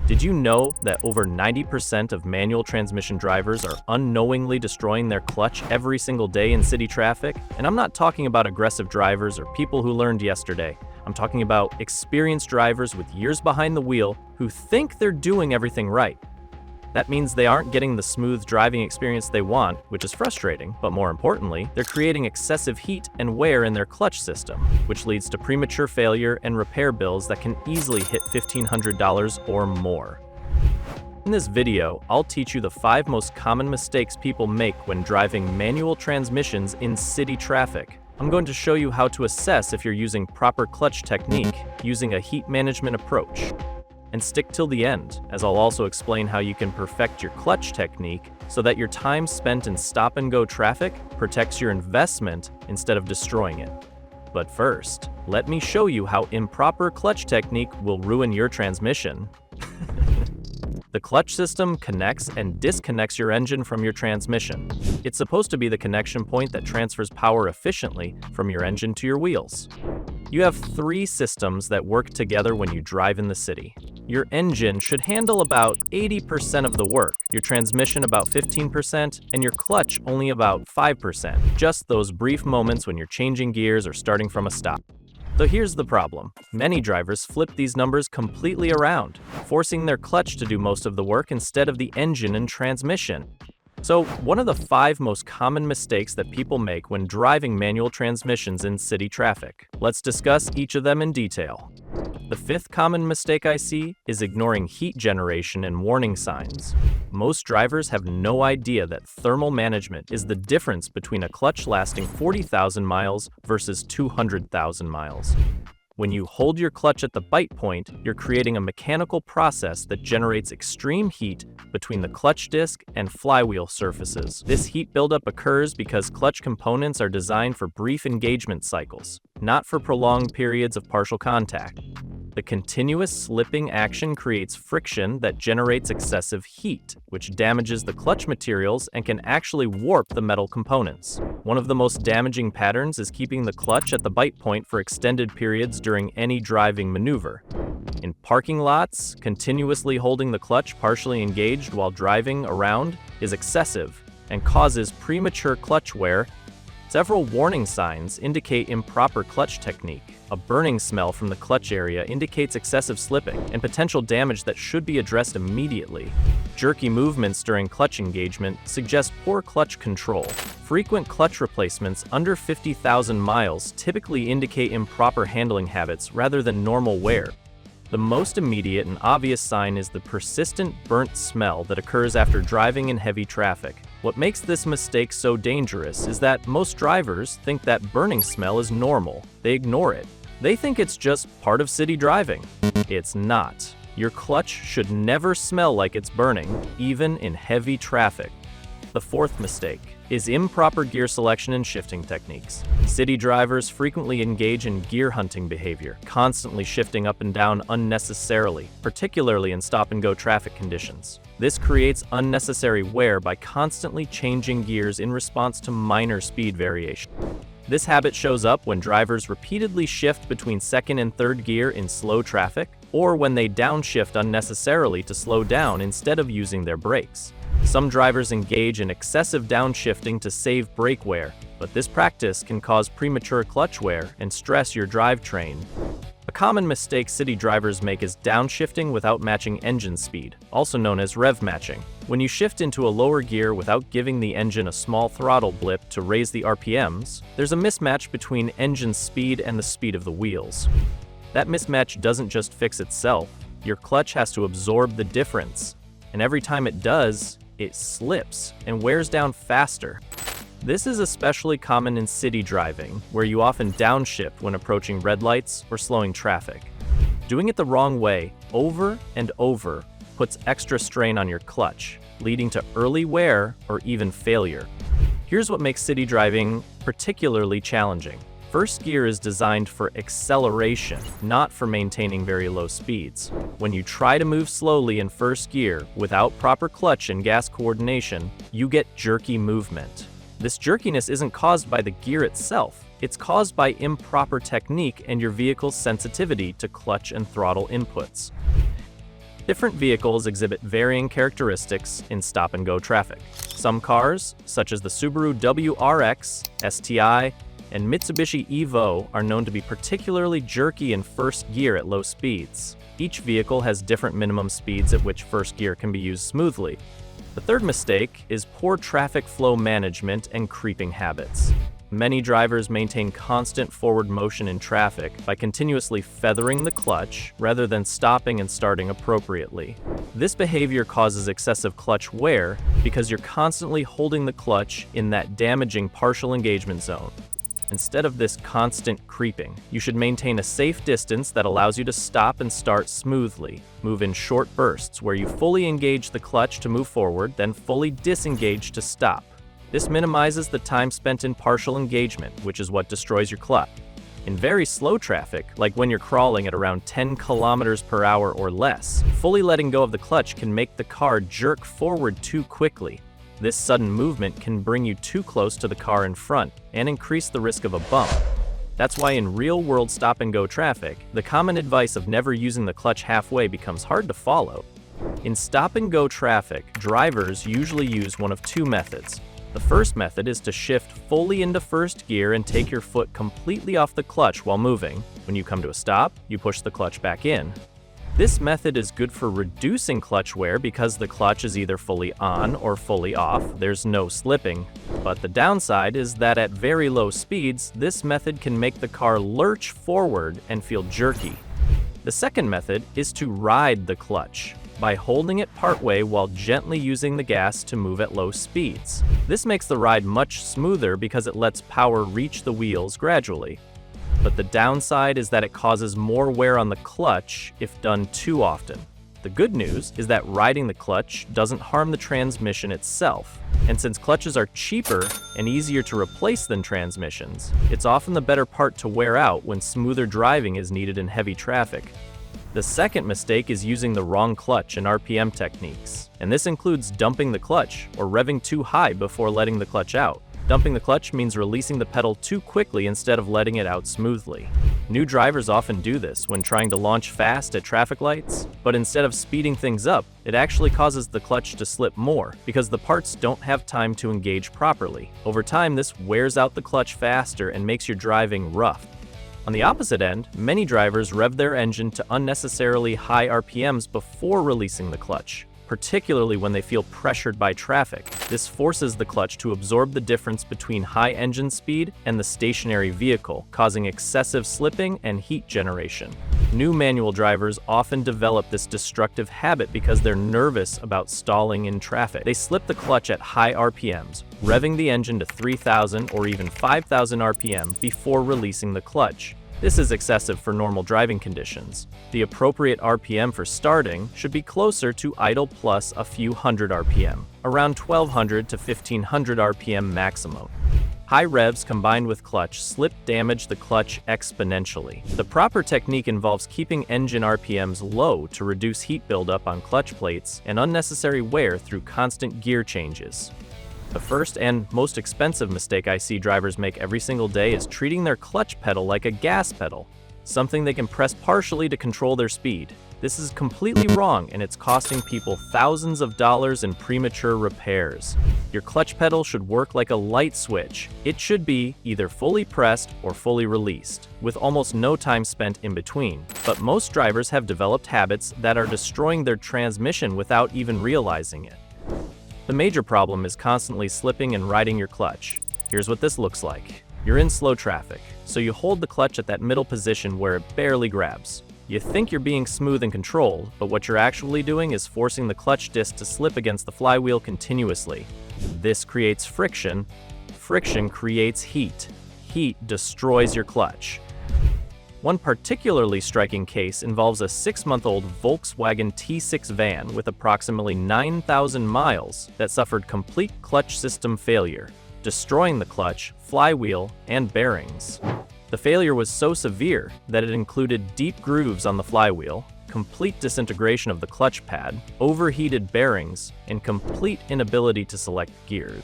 Did you know that over 90% of manual transmission drivers are unknowingly destroying their clutch every single day in city traffic? And I'm not talking about aggressive drivers or people who learned yesterday. I'm talking about experienced drivers with years behind the wheel who think they're doing everything right. That means they aren't getting the smooth driving experience they want, which is frustrating, but more importantly, they're creating excessive heat and wear in their clutch system, which leads to premature failure and repair bills that can easily hit $1,500 or more. In this video, I'll teach you the 5 most common mistakes people make when driving manual transmissions in city traffic. I'm going to show you how to assess if you're using proper clutch technique using a heat management approach. And stick till the end, as I'll also explain how you can perfect your clutch technique so that your time spent in stop-and-go traffic protects your investment instead of destroying it. But first, let me show you how improper clutch technique will ruin your transmission. The clutch system connects and disconnects your engine from your transmission. It's supposed to be the connection point that transfers power efficiently from your engine to your wheels. You have 3 systems that work together when you drive in the city. Your engine should handle about 80% of the work, your transmission about 15%, and your clutch only about 5%. Just those brief moments when you're changing gears or starting from a stop. So here's the problem. Many drivers flip these numbers completely around, forcing their clutch to do most of the work instead of the engine and transmission. So, one of the 5 most common mistakes that people make when driving manual transmissions in city traffic. Let's discuss each of them in detail. The 5th common mistake I see is ignoring heat generation and warning signs. Most drivers have no idea that thermal management is the difference between a clutch lasting 40,000 miles versus 200,000 miles. When you hold your clutch at the bite point, you're creating a mechanical process that generates extreme heat between the clutch disc and flywheel surfaces. This heat buildup occurs because clutch components are designed for brief engagement cycles, not for prolonged periods of partial contact. The continuous slipping action creates friction that generates excessive heat, which damages the clutch materials and can actually warp the metal components. One of the most damaging patterns is keeping the clutch at the bite point for extended periods during any driving maneuver. In parking lots, continuously holding the clutch partially engaged while driving around is excessive and causes premature clutch wear. Several warning signs indicate improper clutch technique. A burning smell from the clutch area indicates excessive slipping and potential damage that should be addressed immediately. Jerky movements during clutch engagement suggest poor clutch control. Frequent clutch replacements under 50,000 miles typically indicate improper handling habits rather than normal wear. The most immediate and obvious sign is the persistent burnt smell that occurs after driving in heavy traffic. What makes this mistake so dangerous is that most drivers think that burning smell is normal. They ignore it. They think it's just part of city driving. It's not. Your clutch should never smell like it's burning, even in heavy traffic. The 4th mistake is improper gear selection and shifting techniques. City drivers frequently engage in gear hunting behavior, constantly shifting up and down unnecessarily, particularly in stop-and-go traffic conditions. This creates unnecessary wear by constantly changing gears in response to minor speed variation. This habit shows up when drivers repeatedly shift between 2nd and 3rd gear in slow traffic, or when they downshift unnecessarily to slow down instead of using their brakes. Some drivers engage in excessive downshifting to save brake wear, but this practice can cause premature clutch wear and stress your drivetrain. A common mistake city drivers make is downshifting without matching engine speed, also known as rev matching. When you shift into a lower gear without giving the engine a small throttle blip to raise the RPMs, there's a mismatch between engine speed and the speed of the wheels. That mismatch doesn't just fix itself. Your clutch has to absorb the difference, and every time it does, it slips and wears down faster. This is especially common in city driving, where you often downshift when approaching red lights or slowing traffic. Doing it the wrong way, over and over, puts extra strain on your clutch, leading to early wear or even failure. Here's what makes city driving particularly challenging. First gear is designed for acceleration, not for maintaining very low speeds. When you try to move slowly in first gear without proper clutch and gas coordination, you get jerky movement. This jerkiness isn't caused by the gear itself. It's caused by improper technique and your vehicle's sensitivity to clutch and throttle inputs. Different vehicles exhibit varying characteristics in stop-and-go traffic. Some cars, such as the Subaru WRX, STI, and Mitsubishi Evo, are known to be particularly jerky in first gear at low speeds. Each vehicle has different minimum speeds at which first gear can be used smoothly. The third mistake is poor traffic flow management and creeping habits. Many drivers maintain constant forward motion in traffic by continuously feathering the clutch rather than stopping and starting appropriately. This behavior causes excessive clutch wear because you're constantly holding the clutch in that damaging partial engagement zone. Instead of this constant creeping, you should maintain a safe distance that allows you to stop and start smoothly. Move in short bursts where you fully engage the clutch to move forward, then fully disengage to stop. This minimizes the time spent in partial engagement, which is what destroys your clutch. In very slow traffic, like when you're crawling at around 10 kilometers per hour or less, fully letting go of the clutch can make the car jerk forward too quickly. This sudden movement can bring you too close to the car in front and increase the risk of a bump. That's why in real-world stop-and-go traffic, the common advice of never using the clutch halfway becomes hard to follow. In stop-and-go traffic, drivers usually use one of two methods. The first method is to shift fully into first gear and take your foot completely off the clutch while moving. When you come to a stop, you push the clutch back in. This method is good for reducing clutch wear because the clutch is either fully on or fully off, there's no slipping. But the downside is that at very low speeds, this method can make the car lurch forward and feel jerky. The second method is to ride the clutch by holding it partway while gently using the gas to move at low speeds. This makes the ride much smoother because it lets power reach the wheels gradually. But the downside is that it causes more wear on the clutch if done too often. The good news is that riding the clutch doesn't harm the transmission itself. And since clutches are cheaper and easier to replace than transmissions, it's often the better part to wear out when smoother driving is needed in heavy traffic. The second mistake is using the wrong clutch and RPM techniques. And this includes dumping the clutch or revving too high before letting the clutch out. Dumping the clutch means releasing the pedal too quickly instead of letting it out smoothly. New drivers often do this when trying to launch fast at traffic lights, but instead of speeding things up, it actually causes the clutch to slip more because the parts don't have time to engage properly. Over time, this wears out the clutch faster and makes your driving rough. On the opposite end, many drivers rev their engine to unnecessarily high RPMs before releasing the clutch, particularly when they feel pressured by traffic. This forces the clutch to absorb the difference between high engine speed and the stationary vehicle, causing excessive slipping and heat generation. New manual drivers often develop this destructive habit because they're nervous about stalling in traffic. They slip the clutch at high RPMs, revving the engine to 3,000 or even 5,000 RPM before releasing the clutch. This is excessive for normal driving conditions. The appropriate RPM for starting should be closer to idle plus a few hundred RPM, around 1,200 to 1,500 RPM maximum. High revs combined with clutch slip damage the clutch exponentially. The proper technique involves keeping engine RPMs low to reduce heat buildup on clutch plates and unnecessary wear through constant gear changes. The first and most expensive mistake I see drivers make every single day is treating their clutch pedal like a gas pedal, something they can press partially to control their speed. This is completely wrong, and it's costing people thousands of dollars in premature repairs. Your clutch pedal should work like a light switch. It should be either fully pressed or fully released, with almost no time spent in between. But most drivers have developed habits that are destroying their transmission without even realizing it. The major problem is constantly slipping and riding your clutch. Here's what this looks like. You're in slow traffic, so you hold the clutch at that middle position where it barely grabs. You think you're being smooth and controlled, but what you're actually doing is forcing the clutch disc to slip against the flywheel continuously. This creates friction. Friction creates heat. Heat destroys your clutch. One particularly striking case involves a 6-month-old Volkswagen T6 van with approximately 9,000 miles that suffered complete clutch system failure, destroying the clutch, flywheel, and bearings. The failure was so severe that it included deep grooves on the flywheel, complete disintegration of the clutch pad, overheated bearings, and complete inability to select gears.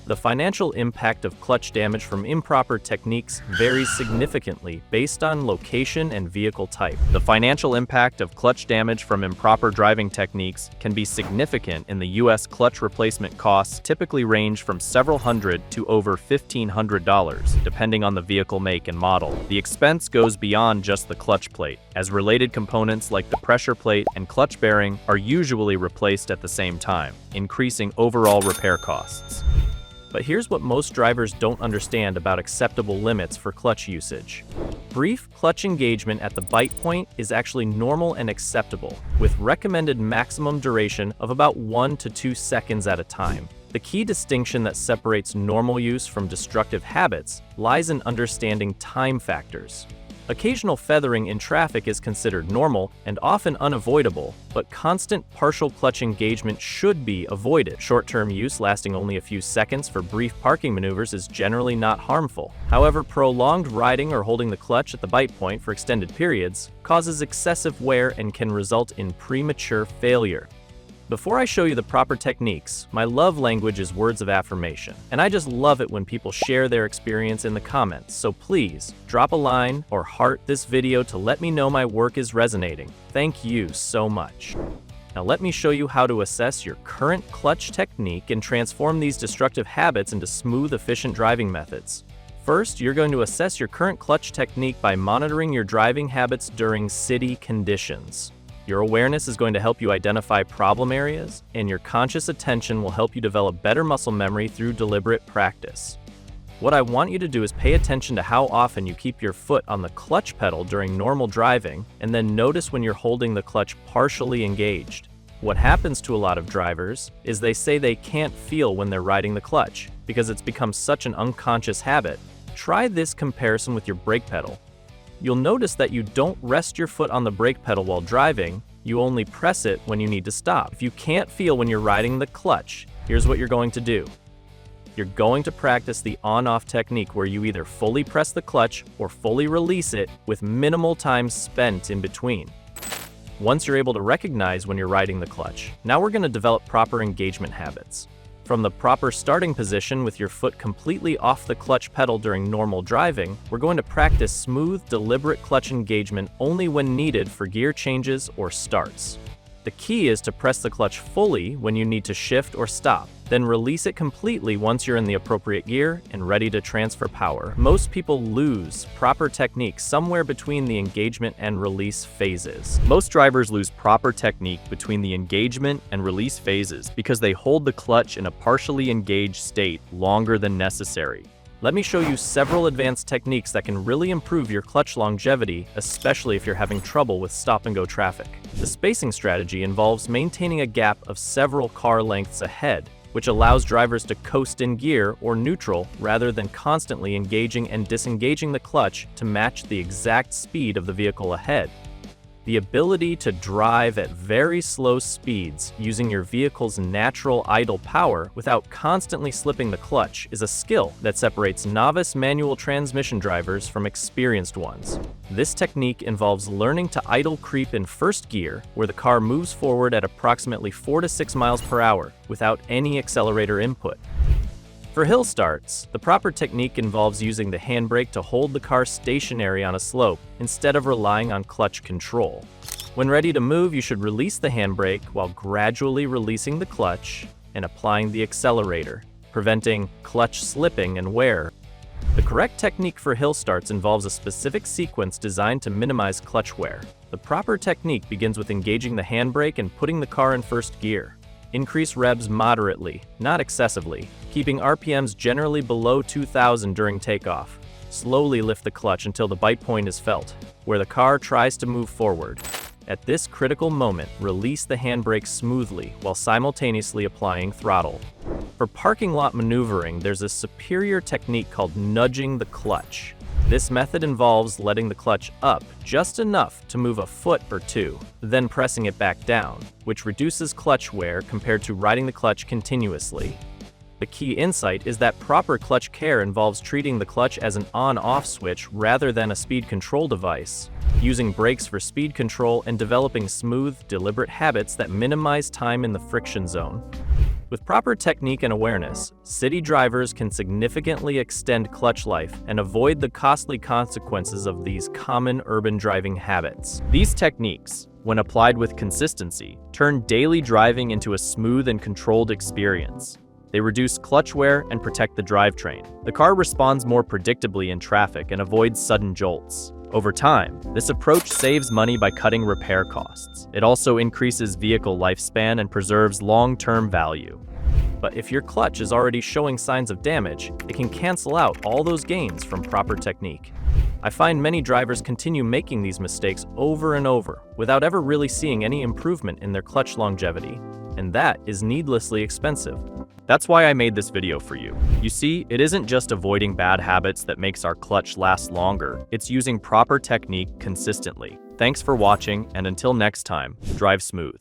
The financial impact of clutch damage from improper techniques varies significantly based on location and vehicle type. The financial impact of clutch damage from improper driving techniques can be significant in the U.S. Clutch replacement costs typically range from several hundred to over $1,500, depending on the vehicle make and model. The expense goes beyond just the clutch plate, as related components like the pressure plate and clutch bearing are usually replaced at the same time, increasing overall repair costs. But here's what most drivers don't understand about acceptable limits for clutch usage. Brief clutch engagement at the bite point is actually normal and acceptable, with recommended maximum duration of about 1 to 2 seconds at a time. The key distinction that separates normal use from destructive habits lies in understanding time factors. Occasional feathering in traffic is considered normal and often unavoidable, but constant partial clutch engagement should be avoided. Short-term use lasting only a few seconds for brief parking maneuvers is generally not harmful. However, prolonged riding or holding the clutch at the bite point for extended periods causes excessive wear and can result in premature failure. Before I show you the proper techniques, my love language is words of affirmation, and I just love it when people share their experience in the comments, so please, drop a line or heart this video to let me know my work is resonating. Thank you so much. Now let me show you how to assess your current clutch technique and transform these destructive habits into smooth, efficient driving methods. First, you're going to assess your current clutch technique by monitoring your driving habits during city conditions. Your awareness is going to help you identify problem areas, and your conscious attention will help you develop better muscle memory through deliberate practice. What I want you to do is pay attention to how often you keep your foot on the clutch pedal during normal driving, and then notice when you're holding the clutch partially engaged. What happens to a lot of drivers is they say they can't feel when they're riding the clutch, because it's become such an unconscious habit. Try this comparison with your brake pedal. You'll notice that you don't rest your foot on the brake pedal while driving, you only press it when you need to stop. If you can't feel when you're riding the clutch, here's what you're going to do. You're going to practice the on-off technique where you either fully press the clutch or fully release it with minimal time spent in between. Once you're able to recognize when you're riding the clutch, now we're going to develop proper engagement habits. From the proper starting position with your foot completely off the clutch pedal during normal driving, we're going to practice smooth, deliberate clutch engagement only when needed for gear changes or starts. The key is to press the clutch fully when you need to shift or stop, then release it completely once you're in the appropriate gear and ready to transfer power. Most people lose proper technique somewhere between the engagement and release phases. Most drivers lose proper technique between the engagement and release phases because they hold the clutch in a partially engaged state longer than necessary. Let me show you several advanced techniques that can really improve your clutch longevity, especially if you're having trouble with stop-and-go traffic. The spacing strategy involves maintaining a gap of several car lengths ahead, which allows drivers to coast in gear or neutral rather than constantly engaging and disengaging the clutch to match the exact speed of the vehicle ahead. The ability to drive at very slow speeds using your vehicle's natural idle power without constantly slipping the clutch is a skill that separates novice manual transmission drivers from experienced ones. This technique involves learning to idle creep in first gear, where the car moves forward at approximately 4 to 6 miles per hour without any accelerator input. For hill starts, the proper technique involves using the handbrake to hold the car stationary on a slope instead of relying on clutch control. When ready to move, you should release the handbrake while gradually releasing the clutch and applying the accelerator, preventing clutch slipping and wear. The correct technique for hill starts involves a specific sequence designed to minimize clutch wear. The proper technique begins with engaging the handbrake and putting the car in first gear. Increase revs moderately, not excessively, keeping RPMs generally below 2,000 during takeoff. Slowly lift the clutch until the bite point is felt, where the car tries to move forward. At this critical moment, release the handbrake smoothly while simultaneously applying throttle. For parking lot maneuvering, there's a superior technique called nudging the clutch. This method involves letting the clutch up just enough to move a foot or two, then pressing it back down, which reduces clutch wear compared to riding the clutch continuously. The key insight is that proper clutch care involves treating the clutch as an on-off switch rather than a speed control device, using brakes for speed control and developing smooth, deliberate habits that minimize time in the friction zone. With proper technique and awareness, city drivers can significantly extend clutch life and avoid the costly consequences of these common urban driving habits. These techniques, when applied with consistency, turn daily driving into a smooth and controlled experience. They reduce clutch wear and protect the drivetrain. The car responds more predictably in traffic and avoids sudden jolts. Over time, this approach saves money by cutting repair costs. It also increases vehicle lifespan and preserves long-term value. But if your clutch is already showing signs of damage, it can cancel out all those gains from proper technique. I find many drivers continue making these mistakes over and over without ever really seeing any improvement in their clutch longevity, and that is needlessly expensive. That's why I made this video for you. You see, it isn't just avoiding bad habits that makes our clutch last longer, it's using proper technique consistently. Thanks for watching, and until next time, drive smooth.